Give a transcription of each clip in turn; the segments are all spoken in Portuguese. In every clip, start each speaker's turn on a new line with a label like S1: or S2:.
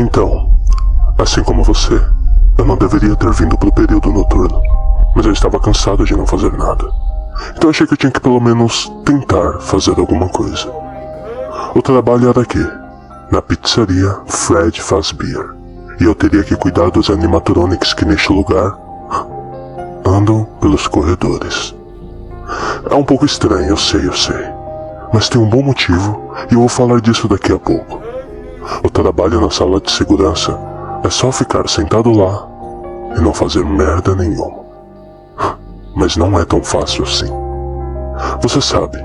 S1: Então, assim como você, eu não deveria ter vindo pro período noturno, mas eu estava cansado de não fazer nada. Então achei que eu tinha que pelo menos tentar fazer alguma coisa. O trabalho era aqui, na pizzaria Fred Fazbear, e eu teria que cuidar dos animatronics que neste lugar andam pelos corredores. É um pouco estranho, eu sei, mas tem um bom motivo e eu vou falar disso daqui a pouco. O trabalho na sala de segurança é só ficar sentado lá e não fazer merda nenhuma. Mas não é tão fácil assim. Você sabe,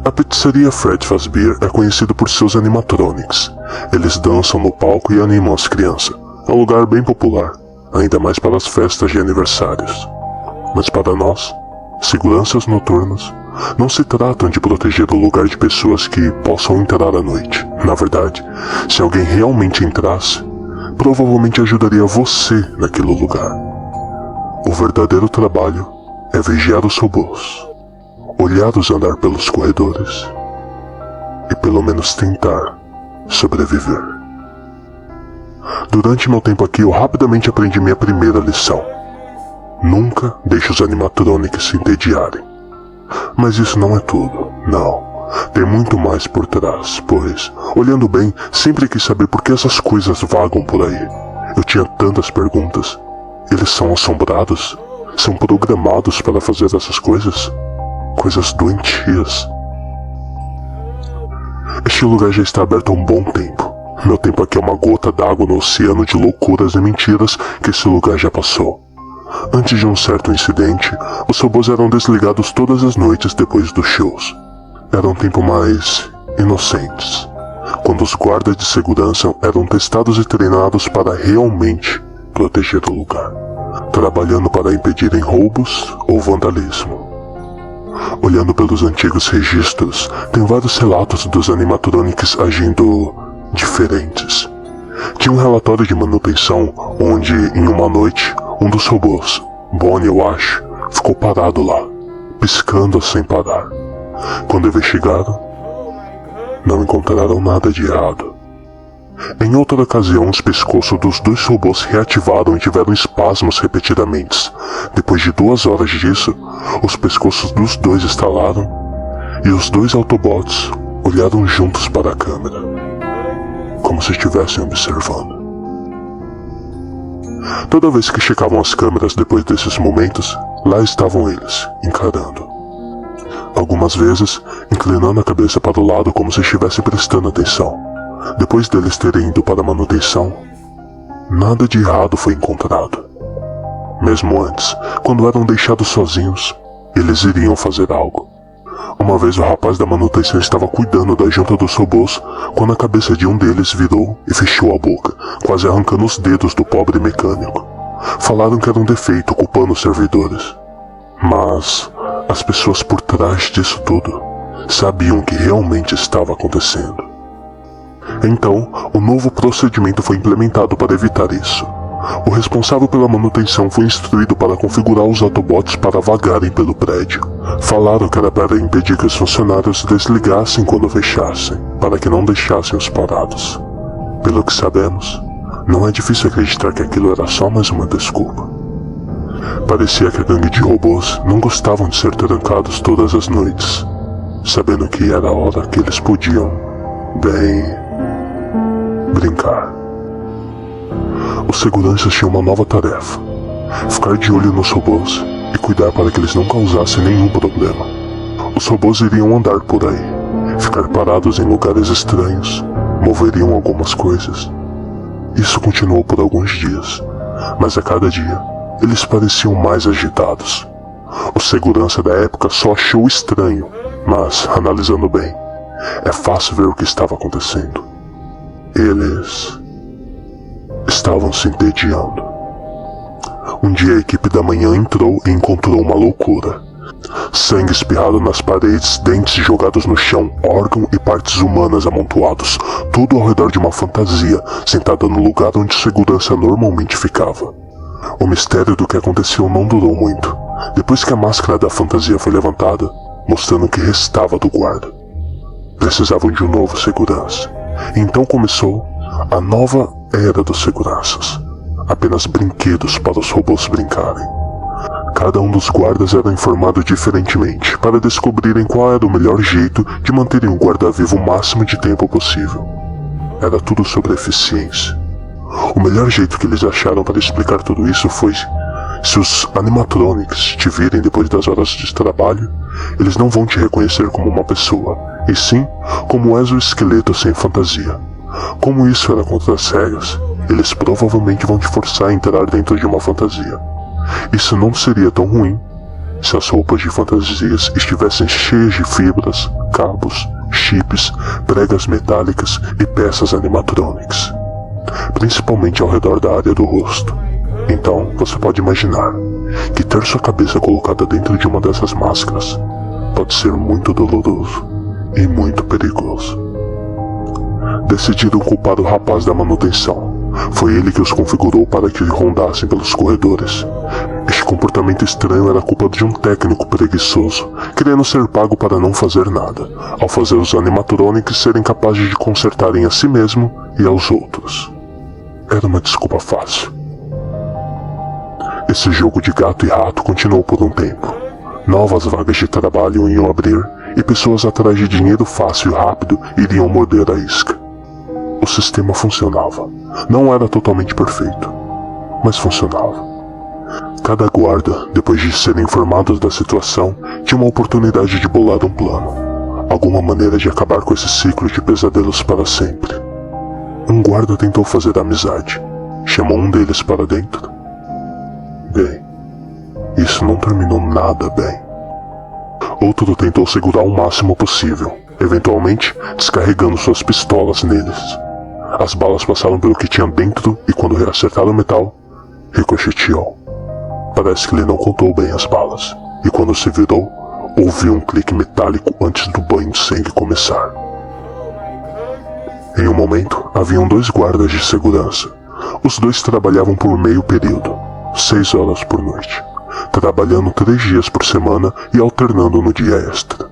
S1: a pizzaria Fred Fazbear é conhecida por seus animatronics. Eles dançam no palco e animam as crianças. É um lugar bem popular, ainda mais para as festas de aniversários. Mas para nós, seguranças noturnos, não se tratam de proteger o lugar de pessoas que possam entrar à noite. Na verdade, se alguém realmente entrasse, provavelmente ajudaria você naquele lugar. O verdadeiro trabalho é vigiar os robôs, olhá-los andar pelos corredores e pelo menos tentar sobreviver. Durante meu tempo aqui, eu rapidamente aprendi minha primeira lição. Nunca deixe os animatronics se entediarem. Mas isso não é tudo, não. Tem muito mais por trás, pois, olhando bem, sempre quis saber por que essas coisas vagam por aí. Eu tinha tantas perguntas. Eles são assombrados? São programados para fazer essas coisas? Coisas doentias. Este lugar já está aberto há um bom tempo. Meu tempo aqui é uma gota d'água no oceano de loucuras e mentiras que esse lugar já passou. Antes de um certo incidente, os robôs eram desligados todas as noites depois dos shows. Era um tempo mais inocentes, quando os guardas de segurança eram testados e treinados para realmente proteger o lugar, trabalhando para impedirem roubos ou vandalismo. Olhando pelos antigos registros, tem vários relatos dos animatronics agindo diferentes. Tinha um relatório de manutenção onde, em uma noite, um dos robôs, Bonnie eu acho, ficou parado lá, piscando sem parar. Quando investigaram, não encontraram nada de errado. Em outra ocasião, os pescoços dos dois robôs reativaram e tiveram espasmos repetidamente. Depois de 2 horas disso, os pescoços dos dois estalaram e os 2 Autobots olharam juntos para a câmera, como se estivessem observando. Toda vez que checavam as câmeras depois desses momentos, lá estavam eles, encarando. Algumas vezes, inclinando a cabeça para o lado como se estivessem prestando atenção. Depois deles terem ido para a manutenção, nada de errado foi encontrado. Mesmo antes, quando eram deixados sozinhos, eles iriam fazer algo. Uma vez o rapaz da manutenção estava cuidando da junta dos robôs quando a cabeça de um deles virou e fechou a boca, quase arrancando os dedos do pobre mecânico. Falaram que era um defeito, culpando os servidores. Mas as pessoas por trás disso tudo sabiam o que realmente estava acontecendo. Então, o novo procedimento foi implementado para evitar isso. O responsável pela manutenção foi instruído para configurar os Autobots para vagarem pelo prédio. Falaram que era para impedir que os funcionários desligassem quando fechassem, para que não deixassem-os parados. Pelo que sabemos, não é difícil acreditar que aquilo era só mais uma desculpa. Parecia que a gangue de robôs não gostavam de ser trancados todas as noites, sabendo que era a hora que eles podiam, brincar. Os seguranças tinham uma nova tarefa: ficar de olho nos robôs e cuidar para que eles não causassem nenhum problema. Os robôs iriam andar por aí, ficar parados em lugares estranhos, moveriam algumas coisas. Isso continuou por alguns dias, mas a cada dia eles pareciam mais agitados. O segurança da época só achou estranho, mas, analisando bem, é fácil ver o que estava acontecendo. Eles estavam se entediando. Um dia a equipe da manhã entrou e encontrou uma loucura. Sangue espirrado nas paredes, dentes jogados no chão, órgão e partes humanas amontoados, tudo ao redor de uma fantasia, sentada no lugar onde segurança normalmente ficava. O mistério do que aconteceu não durou muito. Depois que a máscara da fantasia foi levantada, mostrando o que restava do guarda, precisavam de um novo segurança. Então começou a nova era dos seguranças, apenas brinquedos para os robôs brincarem. Cada um dos guardas era informado diferentemente para descobrirem qual era o melhor jeito de manterem o guarda vivo o máximo de tempo possível. Era tudo sobre eficiência. O melhor jeito que eles acharam para explicar tudo isso foi: se os animatronics te virem depois das horas de trabalho, eles não vão te reconhecer como uma pessoa, e sim como um exoesqueleto sem fantasia. Como isso era contra as regras, eles provavelmente vão te forçar a entrar dentro de uma fantasia. Isso não seria tão ruim se as roupas de fantasias estivessem cheias de fibras, cabos, chips, pregas metálicas e peças animatronics, principalmente ao redor da área do rosto. Então você pode imaginar que ter sua cabeça colocada dentro de uma dessas máscaras pode ser muito doloroso e muito perigoso. Decidiram culpar o rapaz da manutenção. Foi ele que os configurou para que rondassem pelos corredores. Este comportamento estranho era culpa de um técnico preguiçoso, querendo ser pago para não fazer nada, ao fazer os animatronics serem capazes de consertarem a si mesmo e aos outros. Era uma desculpa fácil. Esse jogo de gato e rato continuou por um tempo. Novas vagas de trabalho iam abrir e pessoas atrás de dinheiro fácil e rápido iriam morder a isca. O sistema funcionava. Não era totalmente perfeito, mas funcionava. Cada guarda, depois de serem informados da situação, tinha uma oportunidade de bolar um plano. Alguma maneira de acabar com esse ciclo de pesadelos para sempre. Um guarda tentou fazer amizade. Chamou um deles para dentro. Bem, isso não terminou nada bem. Outro tentou segurar o máximo possível, eventualmente descarregando suas pistolas neles. As balas passaram pelo que tinha dentro e quando acertaram o metal, ricocheteou. Parece que ele não contou bem as balas, e quando se virou, ouviu um clique metálico antes do banho de sangue começar. Em um momento, haviam 2 guardas de segurança. Os 2 trabalhavam por meio período, 6 horas por noite, trabalhando 3 dias por semana e alternando no dia extra.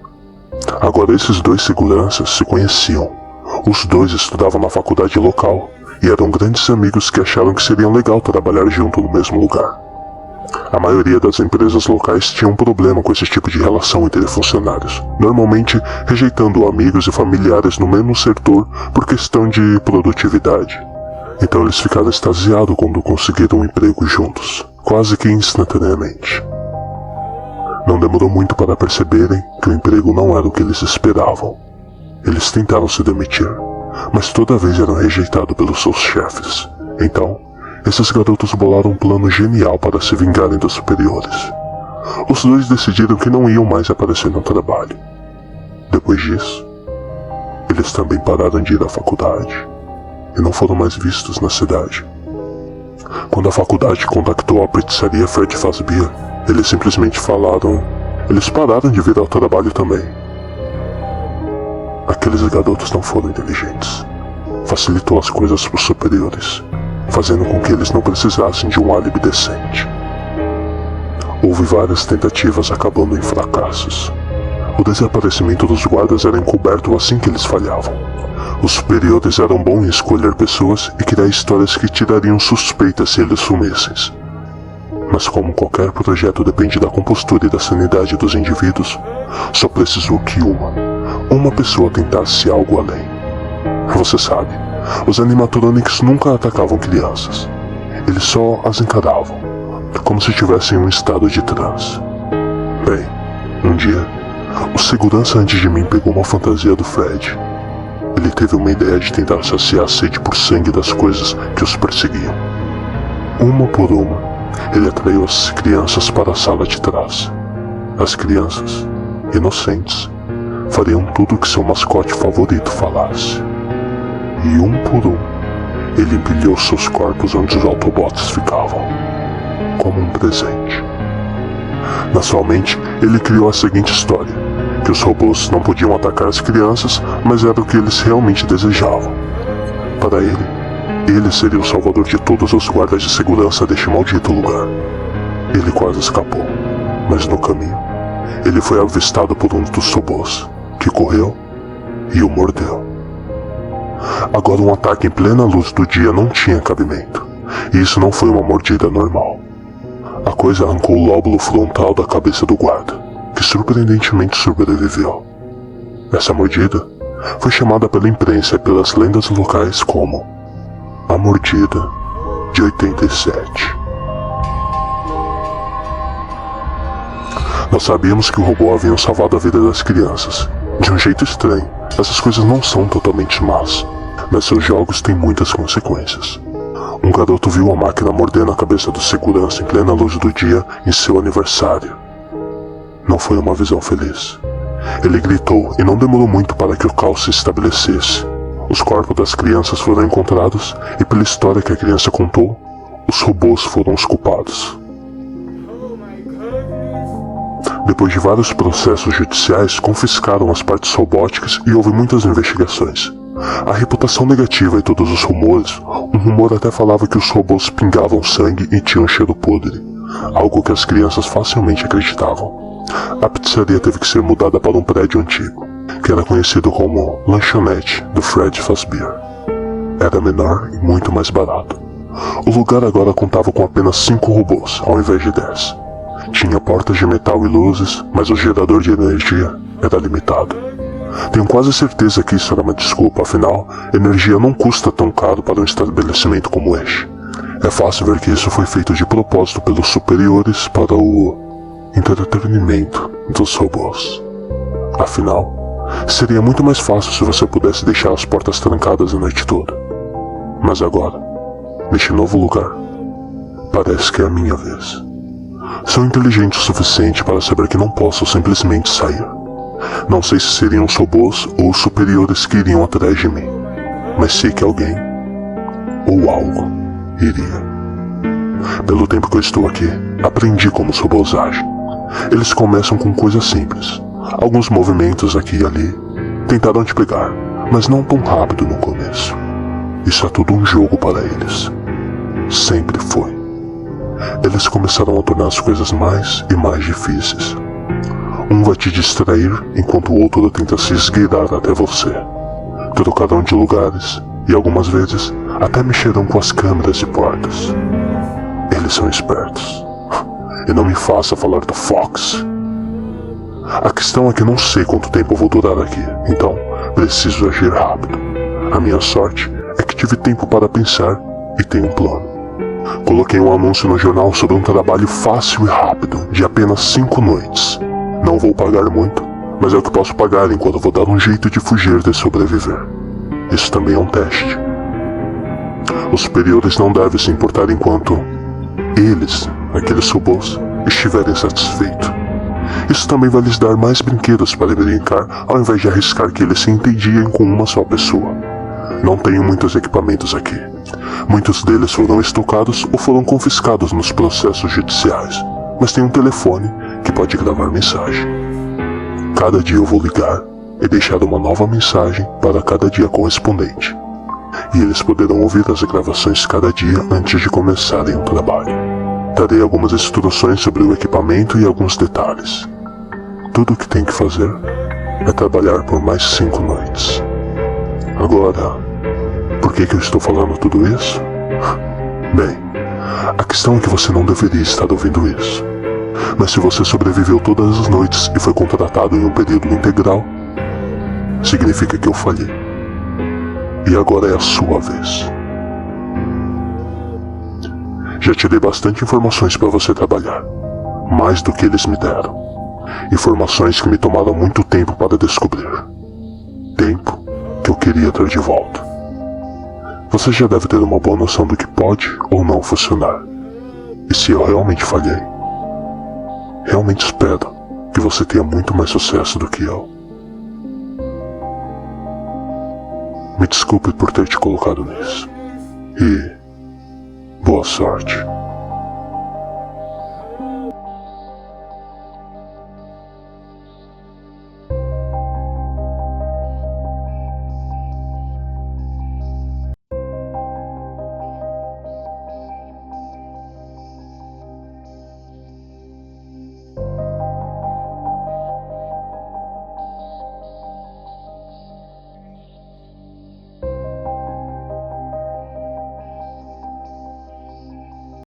S1: Agora esses 2 seguranças se conheciam. Os 2 estudavam na faculdade local e eram grandes amigos que acharam que seria legal trabalhar junto no mesmo lugar. A maioria das empresas locais tinha um problema com esse tipo de relação entre funcionários, normalmente rejeitando amigos e familiares no mesmo setor por questão de produtividade. Então eles ficaram extasiados quando conseguiram um emprego juntos, quase que instantaneamente. Não demorou muito para perceberem que o emprego não era o que eles esperavam. Eles tentaram se demitir, mas toda vez eram rejeitados pelos seus chefes. Então, esses garotos bolaram um plano genial para se vingarem dos superiores. Os 2 decidiram que não iam mais aparecer no trabalho. Depois disso, eles também pararam de ir à faculdade e não foram mais vistos na cidade. Quando a faculdade contactou a pizzaria Fred Fazbear, eles simplesmente falaram: eles pararam de vir ao trabalho também. Aqueles garotos não foram inteligentes. Facilitou as coisas para os superiores, fazendo com que eles não precisassem de um álibi decente. Houve várias tentativas acabando em fracassos. O desaparecimento dos guardas era encoberto assim que eles falhavam. Os superiores eram bons em escolher pessoas e criar histórias que tirariam suspeitas se eles sumissem. Mas como qualquer projeto depende da compostura e da sanidade dos indivíduos, só precisou que uma pessoa tentasse algo além. Você sabe, os animatronics nunca atacavam crianças. Eles só as encaravam, como se estivessem em um estado de transe. Bem, um dia, o segurança antes de mim pegou uma fantasia do Fred. Ele teve uma ideia de tentar saciar a sede por sangue das coisas que os perseguiam. Uma por uma, ele atraiu as crianças para a sala de trás. As crianças, inocentes, fariam tudo o que seu mascote favorito falasse. E um por um, ele empilhou seus corpos onde os Autobots ficavam, como um presente. Na sua mente, ele criou a seguinte história: que os robôs não podiam atacar as crianças, mas era o que eles realmente desejavam. Para ele seria o salvador de todos os guardas de segurança deste maldito lugar. Ele quase escapou, mas no caminho, ele foi avistado por um dos robôs, que correu e o mordeu. Agora um ataque em plena luz do dia não tinha cabimento, e isso não foi uma mordida normal. A coisa arrancou o lóbulo frontal da cabeça do guarda, que surpreendentemente sobreviveu. Essa mordida foi chamada pela imprensa e pelas lendas locais como a mordida de 87. Nós sabíamos que o robô havia salvado a vida das crianças. De um jeito estranho, essas coisas não são totalmente más, mas seus jogos têm muitas consequências. Um garoto viu a máquina mordendo a cabeça do segurança em plena luz do dia em seu aniversário. Não foi uma visão feliz. Ele gritou e não demorou muito para que o caos se estabelecesse. Os corpos das crianças foram encontrados e, pela história que a criança contou, os robôs foram os culpados. Depois de vários processos judiciais, confiscaram as partes robóticas e houve muitas investigações. A reputação negativa e todos os rumores, um rumor até falava que os robôs pingavam sangue e tinham cheiro podre, algo que as crianças facilmente acreditavam. A pizzaria teve que ser mudada para um prédio antigo, que era conhecido como Lanchonete do Fred Fazbear. Era menor e muito mais barato. O lugar agora contava com apenas 5 robôs, ao invés de 10. Tinha portas de metal e luzes, mas o gerador de energia era limitado. Tenho quase certeza que isso era uma desculpa, afinal, energia não custa tão caro para um estabelecimento como este. É fácil ver que isso foi feito de propósito pelos superiores para o entretenimento dos robôs. Afinal, seria muito mais fácil se você pudesse deixar as portas trancadas a noite toda. Mas agora, neste novo lugar, parece que é a minha vez. Sou inteligente o suficiente para saber que não posso simplesmente sair. Não sei se seriam os robôs ou os superiores que iriam atrás de mim, mas sei que alguém, ou algo, iria. Pelo tempo que eu estou aqui, aprendi como os robôs agem. Eles começam com coisas simples. Alguns movimentos aqui e ali tentaram te pegar, mas não tão rápido no começo. Isso é tudo um jogo para eles. Sempre foi. Eles começaram a tornar as coisas mais e mais difíceis. Um vai te distrair enquanto o outro tenta se esgueirar até você. Trocarão de lugares e algumas vezes até mexerão com as câmeras e portas. Eles são espertos. E não me faça falar do Fox. A questão é que não sei quanto tempo eu vou durar aqui, então preciso agir rápido. A minha sorte é que tive tempo para pensar e tenho um plano. Coloquei um anúncio no jornal sobre um trabalho fácil e rápido, de apenas 5 noites. Não vou pagar muito, mas é o que posso pagar enquanto vou dar um jeito de fugir e sobreviver. Isso também é um teste. Os superiores não devem se importar enquanto eles, aqueles robôs, estiverem satisfeitos. Isso também vai lhes dar mais brinquedos para brincar, ao invés de arriscar que eles se entendiem com uma só pessoa. Não tenho muitos equipamentos aqui. Muitos deles foram estocados ou foram confiscados nos processos judiciais, mas tem um telefone que pode gravar mensagem. Cada dia eu vou ligar e deixar uma nova mensagem para cada dia correspondente. E eles poderão ouvir as gravações cada dia antes de começarem o trabalho. Darei algumas instruções sobre o equipamento e alguns detalhes. Tudo o que tem que fazer é trabalhar por mais 5 noites. Agora, por que eu estou falando tudo isso? Bem, a questão é que você não deveria estar ouvindo isso. Mas se você sobreviveu todas as noites e foi contratado em um período integral, significa que eu falhei. E agora é a sua vez. Já te dei bastante informações para você trabalhar. Mais do que eles me deram. Informações que me tomaram muito tempo para descobrir. Tempo que eu queria ter de volta. Você já deve ter uma boa noção do que pode ou não funcionar. E se eu realmente falhei, realmente espero que você tenha muito mais sucesso do que eu. Me desculpe por ter te colocado nisso. E boa sorte.